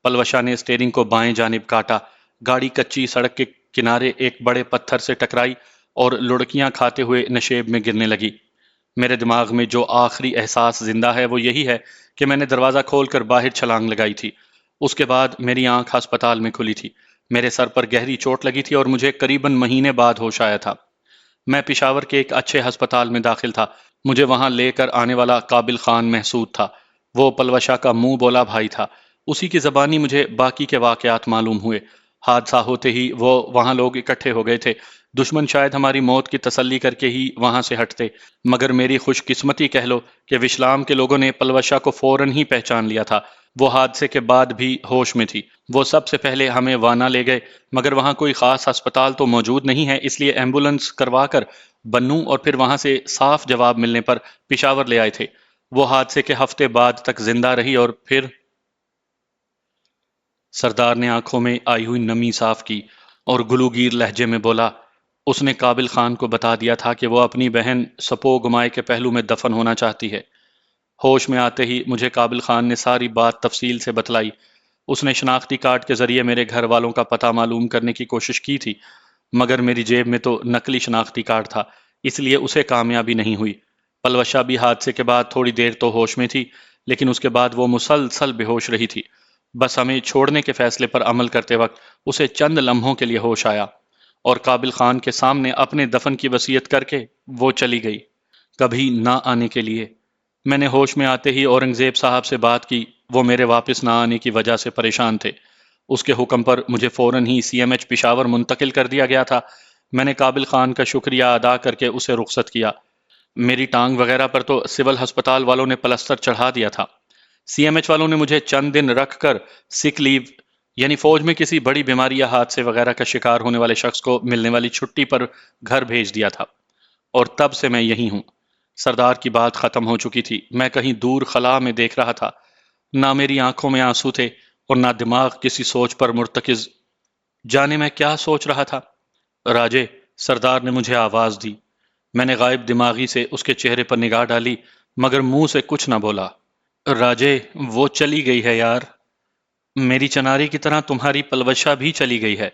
پلوشا نے اسٹیئرنگ کو بائیں جانب کاٹا، گاڑی کچی سڑک کے کنارے ایک بڑے پتھر سے ٹکرائی اور لڑکیاں کھاتے ہوئے نشیب میں گرنے لگی۔ میرے دماغ میں جو آخری احساس زندہ ہے وہ یہی ہے کہ میں نے دروازہ کھول کر باہر چھلانگ لگائی تھی۔ اس کے بعد میری آنکھ ہسپتال میں کھلی تھی۔ میرے سر پر گہری چوٹ لگی تھی اور مجھے قریباً مہینے بعد ہوش آیا تھا۔ میں پشاور کے ایک اچھے ہسپتال میں داخل تھا۔ مجھے وہاں لے کر آنے والا قابل خان محسود تھا۔ وہ پلوشا کا منہ بولا بھائی تھا۔ اسی کی زبانی مجھے باقی کے واقعات معلوم ہوئے۔ حادثہ ہوتے ہی وہ وہاں لوگ اکٹھے ہو گئے تھے۔ دشمن شاید ہماری موت کی تسلی کر کے ہی وہاں سے ہٹتے، مگر میری خوش قسمتی کہہ لو کہ وشلام کے لوگوں نے پلوشا کو فوراً ہی پہچان لیا تھا۔ وہ حادثے کے بعد بھی ہوش میں تھی۔ وہ سب سے پہلے ہمیں وانا لے گئے، مگر وہاں کوئی خاص ہسپتال تو موجود نہیں ہے، اس لیے ایمبولنس کروا کر بنوں اور پھر وہاں سے صاف جواب ملنے پر پشاور لے آئے تھے۔ وہ حادثے کے ہفتے بعد تک زندہ رہی اور پھر سردار نے آنکھوں میں آئی ہوئی نمی صاف کی اور گلوگیر لہجے میں بولا، اس نے قابل خان کو بتا دیا تھا کہ وہ اپنی بہن سپو گمائے کے پہلو میں دفن ہونا چاہتی ہے۔ ہوش میں آتے ہی مجھے قابل خان نے ساری بات تفصیل سے بتلائی۔ اس نے شناختی کارڈ کے ذریعے میرے گھر والوں کا پتہ معلوم کرنے کی کوشش کی تھی، مگر میری جیب میں تو نقلی شناختی کارڈ تھا، اس لیے اسے کامیابی نہیں ہوئی۔ پلوشا بھی حادثے کے بعد تھوڑی دیر تو ہوش میں تھی، لیکن اس کے بعد وہ مسلسل بے ہوش رہی تھی۔ بس ہمیں چھوڑنے کے فیصلے پر عمل کرتے وقت اسے چند لمحوں کے لیے ہوش آیا، اور قابل خان کے سامنے اپنے دفن کی وصیت کر کے وہ چلی گئی، کبھی نہ آنے کے لیے۔ میں نے ہوش میں آتے ہی اورنگزیب صاحب سے بات کی۔ وہ میرے واپس نہ آنے کی وجہ سے پریشان تھے۔ اس کے حکم پر مجھے فوراً ہی CMH پشاور منتقل کر دیا گیا تھا۔ میں نے قابل خان کا شکریہ ادا کر کے اسے رخصت کیا۔ میری ٹانگ وغیرہ پر تو سول ہسپتال والوں نے پلستر چڑھا دیا تھا۔ CMH والوں نے مجھے چند دن رکھ کر سک لیو، یعنی فوج میں کسی بڑی بیماری یا حادثے وغیرہ کا شکار ہونے والے شخص کو ملنے والی چھٹی پر گھر بھیج دیا تھا، اور تب سے میں یہی ہوں۔ سردار کی بات ختم ہو چکی تھی۔ میں کہیں دور خلا میں دیکھ رہا تھا۔ نہ میری آنکھوں میں آنسو تھے اور نہ دماغ کسی سوچ پر مرتکز۔ جانے میں کیا سوچ رہا تھا؟ راجے، سردار نے مجھے آواز دی۔ میں نے غائب دماغی سے اس کے چہرے پر نگاہ ڈالی مگر منہ سے کچھ نہ بولا۔ راجے، وہ چلی گئی ہے یار، میری چناری کی طرح تمہاری پلوشا بھی چلی گئی ہے۔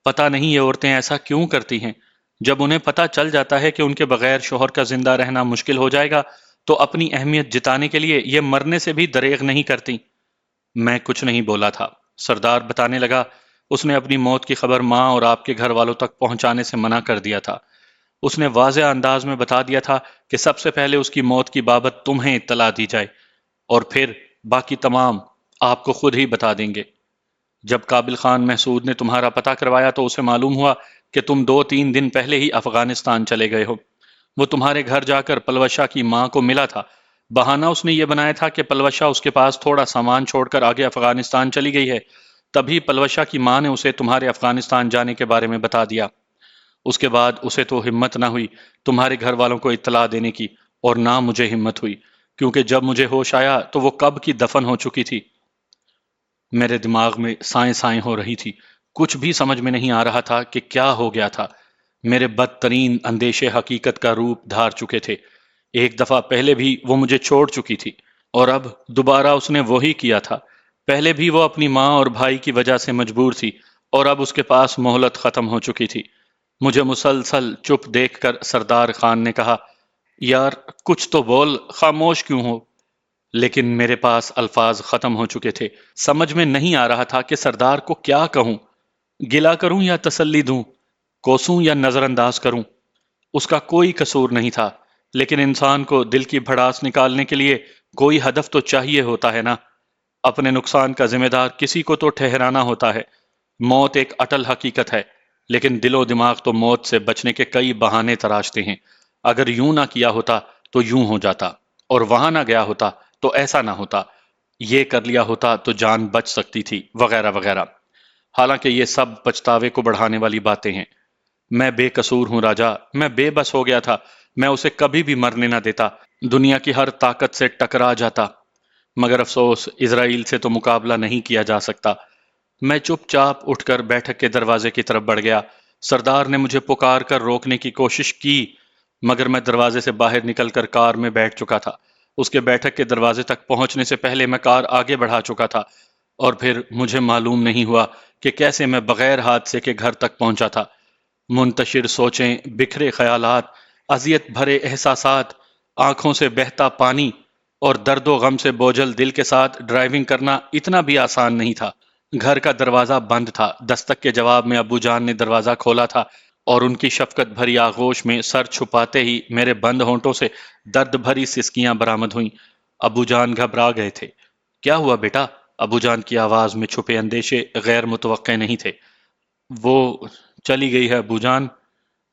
پتہ نہیں یہ عورتیں ایسا کیوں کرتی ہیں؟ جب انہیں پتہ چل جاتا ہے کہ ان کے بغیر شوہر کا زندہ رہنا مشکل ہو جائے گا تو اپنی اہمیت جتانے کے لیے یہ مرنے سے بھی دریغ نہیں کرتی۔ میں کچھ نہیں بولا تھا۔ سردار بتانے لگا، اس نے اپنی موت کی خبر ماں اور آپ کے گھر والوں تک پہنچانے سے منع کر دیا تھا۔ اس نے واضح انداز میں بتا دیا تھا کہ سب سے پہلے اس کی موت کی بابت تمہیں اطلاع دی جائے اور پھر باقی تمام آپ کو خود ہی بتا دیں گے۔ جب قابل خان محسود نے تمہارا پتہ کروایا تو اسے معلوم ہوا کہ تم 2-3 دن پہلے ہی افغانستان چلے گئے ہو۔ وہ تمہارے گھر جا کر پلوشا کی ماں کو ملا تھا۔ بہانہ اس نے یہ بنایا تھا کہ پلوشا اس کے پاس تھوڑا سامان چھوڑ کر آگے افغانستان چلی گئی ہے۔ تبھی پلوشا کی ماں نے اسے تمہارے افغانستان جانے کے بارے میں بتا دیا۔ اس کے بعد اسے تو ہمت نہ ہوئی تمہارے گھر والوں کو اطلاع دینے کی، اور نہ مجھے ہمت ہوئی، کیونکہ جب مجھے ہوش آیا تو وہ کب کی دفن ہو چکی تھی۔ میرے دماغ میں سائیں سائیں ہو رہی تھی، کچھ بھی سمجھ میں نہیں آ رہا تھا کہ کیا ہو گیا تھا۔ میرے بدترین اندیشے حقیقت کا روپ دھار چکے تھے۔ ایک دفعہ پہلے بھی وہ مجھے چھوڑ چکی تھی، اور اب دوبارہ اس نے وہی کیا تھا۔ پہلے بھی وہ اپنی ماں اور بھائی کی وجہ سے مجبور تھی، اور اب اس کے پاس مہلت ختم ہو چکی تھی۔ مجھے مسلسل چپ دیکھ کر سردار خان نے کہا، یار کچھ تو بول، خاموش کیوں ہو؟ لیکن میرے پاس الفاظ ختم ہو چکے تھے۔ سمجھ میں نہیں آ رہا تھا کہ سردار کو کیا کہوں، گلہ کروں یا تسلی دوں، کوسوں یا نظر انداز کروں۔ اس کا کوئی قصور نہیں تھا، لیکن انسان کو دل کی بھڑاس نکالنے کے لیے کوئی ہدف تو چاہیے ہوتا ہے نا۔ اپنے نقصان کا ذمہ دار کسی کو تو ٹھہرانا ہوتا ہے۔ موت ایک اٹل حقیقت ہے، لیکن دل و دماغ تو موت سے بچنے کے کئی بہانے تراشتے ہیں۔ اگر یوں نہ کیا ہوتا تو یوں ہو جاتا، اور وہاں نہ گیا ہوتا تو ایسا نہ ہوتا، یہ کر لیا ہوتا تو جان بچ سکتی تھی، وغیرہ وغیرہ۔ حالانکہ یہ سب پچھتاوے کو بڑھانے والی باتیں ہیں۔ میں بے قصور ہوں راجا، میں بے بس ہو گیا تھا۔ میں اسے کبھی بھی مرنے نہ دیتا، دنیا کی ہر طاقت سے ٹکرا جاتا، مگر افسوس اسرائیل سے تو مقابلہ نہیں کیا جا سکتا۔ میں چپ چاپ اٹھ کر بیٹھک کے دروازے کی طرف بڑھ گیا۔ سردار نے مجھے پکار کر روکنے کی کوشش کی، مگر میں دروازے سے باہر نکل کر کار میں بیٹھ چکا تھا۔ اس کے بیٹھک کے دروازے تک پہنچنے سے پہلے میں کار آگے بڑھا چکا تھا، اور پھر مجھے معلوم نہیں ہوا کہ کیسے میں بغیر حادثے کے گھر تک پہنچا تھا۔ منتشر سوچیں، بکھرے خیالات، اذیت بھرے احساسات، آنکھوں سے بہتا پانی، اور درد و غم سے بوجھل دل کے ساتھ ڈرائیونگ کرنا اتنا بھی آسان نہیں تھا۔ گھر کا دروازہ بند تھا۔ دستک کے جواب میں ابو جان نے دروازہ کھولا تھا، اور ان کی شفقت بھری آغوش میں سر چھپاتے ہی میرے بند ہونٹوں سے درد بھری سسکیاں برآمد ہوئیں۔ ابو جان گھبرا گئے تھے۔ کیا ہوا بیٹا؟ ابو جان کی آواز میں چھپے اندیشے غیر متوقع نہیں تھے۔ وہ چلی گئی ہے ابو جان،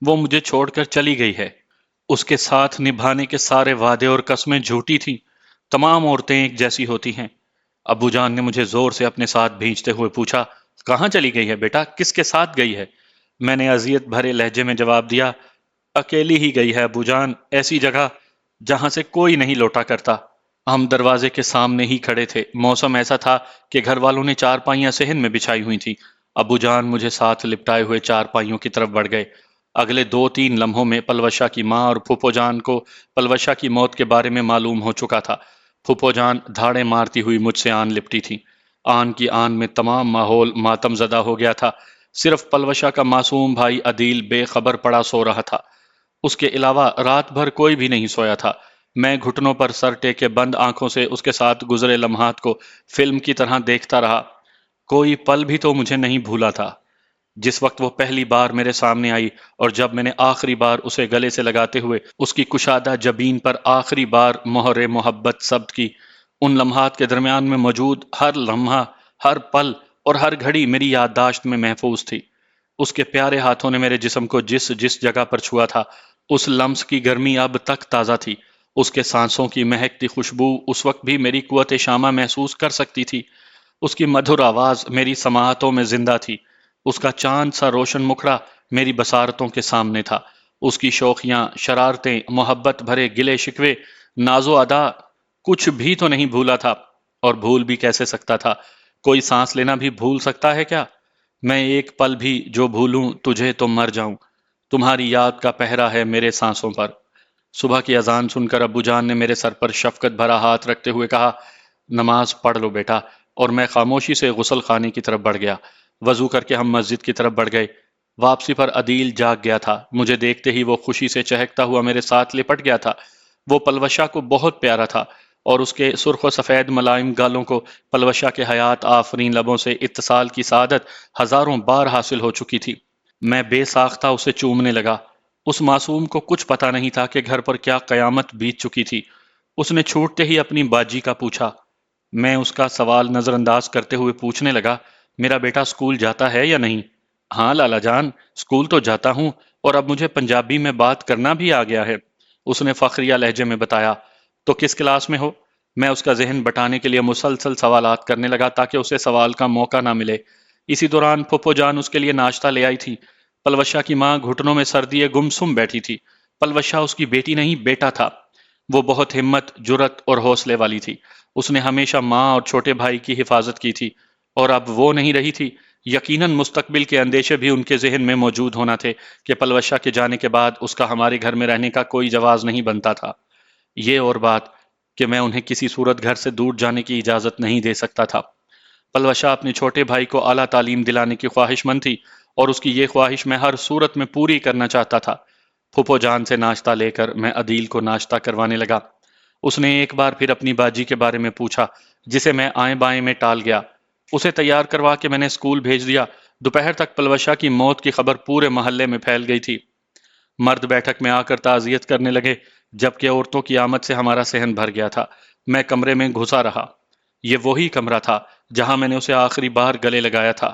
وہ مجھے چھوڑ کر چلی گئی ہے۔ اس کے ساتھ نبھانے کے سارے وعدے اور قسمیں جھوٹی تھیں۔ تمام عورتیں ایک جیسی ہوتی ہیں۔ ابو جان نے مجھے زور سے اپنے ساتھ بھینچتے ہوئے پوچھا، کہاں چلی گئی ہے بیٹا؟ کس کے ساتھ گئی ہے؟ میں نے اذیت بھرے لہجے میں جواب دیا، اکیلی ہی گئی ہے ابو جان، ایسی جگہ جہاں سے کوئی نہیں لوٹا کرتا۔ ہم دروازے کے سامنے ہی کھڑے تھے۔ موسم ایسا تھا کہ گھر والوں نے چارپائیاں صحن میں بچھائی ہوئی تھیں۔ ابو جان مجھے ساتھ لپٹائے ہوئے چارپائیوں کی طرف بڑھ گئے۔ اگلے 2-3 لمحوں میں پلوشا کی ماں اور پھوپھو جان کو پلوشا کی موت کے بارے میں معلوم ہو چکا تھا۔ پھوپھو جان دھاڑیں مارتی ہوئی مجھ سے آن لپٹی تھی۔ آن کی آن میں تمام ماحول ماتم زدہ ہو گیا تھا۔ صرف پلوشا کا معصوم بھائی عدیل بے خبر پڑا سو رہا تھا۔ اس کے علاوہ رات بھر کوئی بھی نہیں سویا تھا۔ میں گھٹنوں پر سر ٹیکے بند آنکھوں سے اس کے ساتھ گزرے لمحات کو فلم کی طرح دیکھتا رہا۔ کوئی پل بھی تو مجھے نہیں بھولا تھا۔ جس وقت وہ پہلی بار میرے سامنے آئی، اور جب میں نے آخری بار اسے گلے سے لگاتے ہوئے اس کی کشادہ جبین پر آخری بار مہر محبت ثبت کی، ان لمحات کے درمیان میں موجود ہر لمحہ، ہر پل اور ہر گھڑی میری یادداشت میں محفوظ تھی۔ اس کے پیارے ہاتھوں نے میرے جسم کو جس جس جگہ پر چھوا تھا، اس لمس کی گرمی اب تک تازہ تھی۔ اس کے سانسوں کی مہکتی خوشبو اس وقت بھی میری قوت شامہ محسوس کر سکتی تھی۔ اس کی مدھر آواز میری سماعتوں میں زندہ تھی۔ اس کا چاند سا روشن مکھڑا میری بصارتوں کے سامنے تھا۔ اس کی شوخیاں، شرارتیں، محبت بھرے گلے شکوے، ناز و ادا، کچھ بھی تو نہیں بھولا تھا، اور بھول بھی کیسے سکتا تھا؟ کوئی سانس لینا بھی بھول سکتا ہے کیا؟ میں ایک پل بھی جو بھولوں تجھے تو مر جاؤں۔ تمہاری یاد کا پہرا ہے میرے سانسوں پر۔ صبح کی اذان سن کر ابو جان نے میرے سر پر شفقت بھرا ہاتھ رکھتے ہوئے کہا، نماز پڑھ لو بیٹا، اور میں خاموشی سے غسل خانے کی طرف بڑھ گیا۔ وضو کر کے ہم مسجد کی طرف بڑھ گئے۔ واپسی پر عدیل جاگ گیا تھا۔ مجھے دیکھتے ہی وہ خوشی سے چہکتا ہوا میرے ساتھ لپٹ گیا تھا۔ وہ پلوشا کو بہت پیارا تھا، اور اس کے سرخ و سفید ملائم گالوں کو پلوشا کے حیات آفرین لبوں سے اتصال کی سعادت ہزاروں بار حاصل ہو چکی تھی۔ میں بے ساختہ اسے چومنے لگا۔ اس معصوم کو کچھ پتا نہیں تھا کہ گھر پر کیا قیامت بیت چکی تھی۔ اس نے چھوٹتے ہی اپنی باجی کا پوچھا۔ میں اس کا سوال نظر انداز کرتے ہوئے پوچھنے لگا، میرا بیٹا اسکول جاتا ہے یا نہیں؟ ہاں لالا جان، اسکول تو جاتا ہوں، اور اب مجھے پنجابی میں بات کرنا بھی آ گیا ہے، اس نے فخریہ لہجے میں بتایا۔ تو کس کلاس میں ہو؟ میں اس کا ذہن بٹانے کے لیے مسلسل سوالات کرنے لگا تاکہ اسے سوال کا موقع نہ ملے۔ اسی دوران پھپھو جان اس کے لیے ناشتہ لے آئی تھی۔ پلوشا کی ماں گھٹنوں میں سر دیے گمسم بیٹھی تھی۔ پلوشا اس کی بیٹی نہیں، بیٹا تھا۔ وہ بہت ہمت، جرت اور حوصلے والی تھی۔ اس نے ہمیشہ ماں اور چھوٹے بھائی کی حفاظت کی تھی، اور اب وہ نہیں رہی تھی۔ یقیناً مستقبل کے اندیشے بھی ان کے ذہن میں موجود ہونا تھے کہ پلوشا کے جانے کے بعد اس کا ہمارے گھر میں رہنے کا کوئی جواز نہیں بنتا تھا۔ یہ اور بات کہ میں انہیں کسی صورت گھر سے دور جانے کی اجازت نہیں دے سکتا تھا۔ پلوشا اپنے چھوٹے بھائی کو اعلیٰ تعلیم دلانے کی خواہش مند تھی، اور اس کی یہ خواہش میں ہر صورت میں پوری کرنا چاہتا تھا۔ پھپھو جان سے ناشتہ لے کر میں عدیل کو ناشتہ کروانے لگا۔ اس نے ایک بار پھر اپنی باجی کے بارے میں پوچھا، جسے میں آئیں بائیں میں ٹال گیا۔ اسے تیار کروا کے میں نے اسکول بھیج دیا۔ دوپہر تک پلوشا کی موت کی خبر پورے محلے میں پھیل گئی تھی۔ مرد بیٹھک میں آ کر تعزیت کرنے لگے، جبکہ عورتوں کی آمد سے ہمارا صحن بھر گیا تھا۔ میں کمرے میں گھسا رہا۔ یہ وہی کمرہ تھا جہاں میں نے اسے آخری بار گلے لگایا تھا۔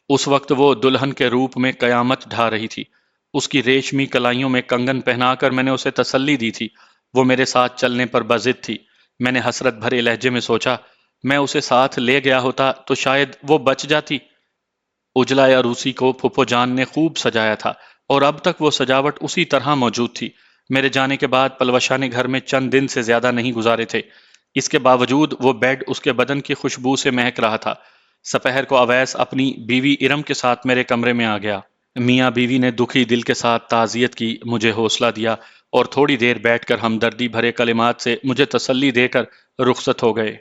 اس وقت وہ دلہن کے روپ میں قیامت ڈھا رہی تھی۔ اس کی ریشمی کلائیوں میں کنگن پہنا کر میں نے اسے تسلی دی تھی۔ وہ میرے ساتھ چلنے پر بضد تھی۔ میں نے حسرت بھرے لہجے میں سوچا، میں اسے ساتھ لے گیا ہوتا تو شاید وہ بچ جاتی۔ اجلا عروسی کو پھپھو جان نے خوب سجایا تھا، اور اب تک وہ سجاوٹ اسی طرح موجود تھی۔ میرے جانے کے بعد پلوشا نے گھر میں چند دن سے زیادہ نہیں گزارے تھے۔ اس کے باوجود وہ بیڈ اس کے بدن کی خوشبو سے مہک رہا تھا۔ سپہر کو اویس اپنی بیوی ارم کے ساتھ میرے کمرے میں آ گیا۔ میاں بیوی نے دکھی دل کے ساتھ تعزیت کی، مجھے حوصلہ دیا، اور تھوڑی دیر بیٹھ کر ہمدردی بھرے کلمات سے مجھے تسلی دے کر رخصت ہو گئے۔